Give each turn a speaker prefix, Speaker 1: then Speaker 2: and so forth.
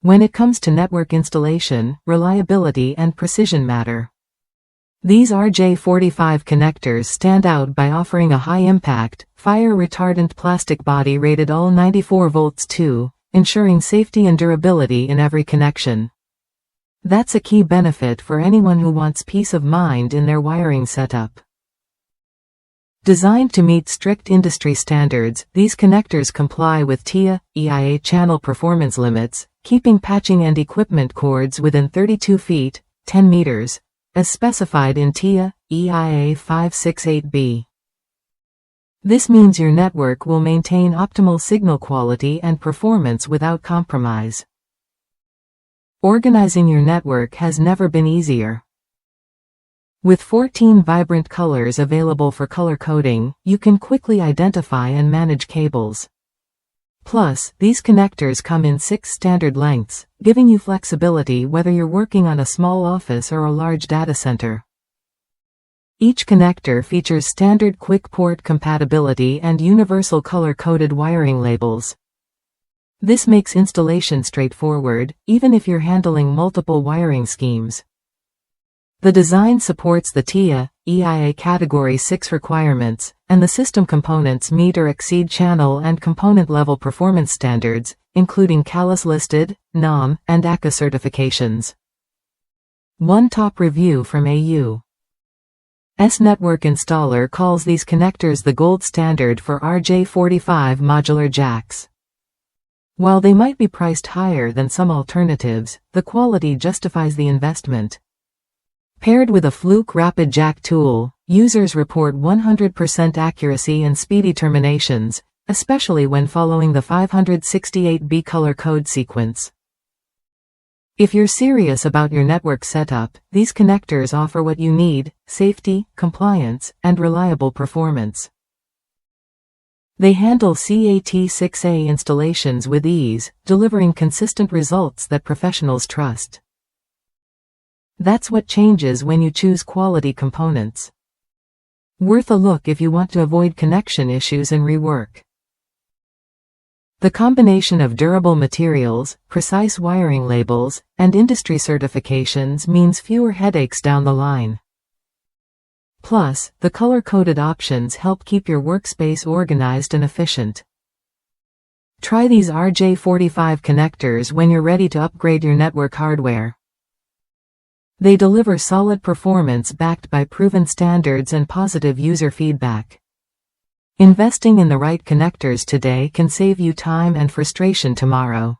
Speaker 1: When it comes to network installation, reliability and precision matter. These RJ45 connectors stand out by offering a high-impact, fire-retardant plastic body rated all 94 volts too, ensuring safety and durability in every connection. That's a key benefit for anyone who wants peace of mind in their wiring setup. Designed to meet strict industry standards, these connectors comply with TIAEIA channel performance limits, keeping patching and equipment cords within 32 feet, 10 meters, as specified in TIAEIA 568B. This means your network will maintain optimal signal quality and performance without compromise. Organizing your network has never been easier. With 14 vibrant colors available for color coding, you can quickly identify and manage cables. Plus, these connectors come in 6 standard lengths, giving you flexibility whether you're working on a small office or a large data center. Each connector features standard QuickPort compatibility and universal color-coded wiring labels. This makes installation straightforward, even if you're handling multiple wiring schemes. The design supports the TIAEIA Category 6 requirements, and the system components meet or exceed channel and component-level performance standards, including callus-listed, NOM, and EIA certifications. One top review from AU's network installer calls these connectors the gold standard for RJ45 modular jacks. While they might be priced higher than some alternatives, the quality justifies the investment. Paired with a Fluke Rapid Jack tool, users report 100% accuracy and speedy terminations, especially when following the 568B color code sequence. If you're serious about your network setup, these connectors offer what you need: safety, compliance, and reliable performance. They handle CAT6A installations with ease, delivering consistent results that professionals trust. That's what changes when you choose quality components. Worth a look if you want to avoid connection issues and rework. The combination of durable materials, precise wiring labels, and industry certifications means fewer headaches down the line. Plus, the color-coded options help keep your workspace organized and efficient. Try these RJ45 connectors when you're ready to upgrade your network hardware. They deliver solid performance backed by proven standards and positive user feedback. Investing in the right connectors today can save you time and frustration tomorrow.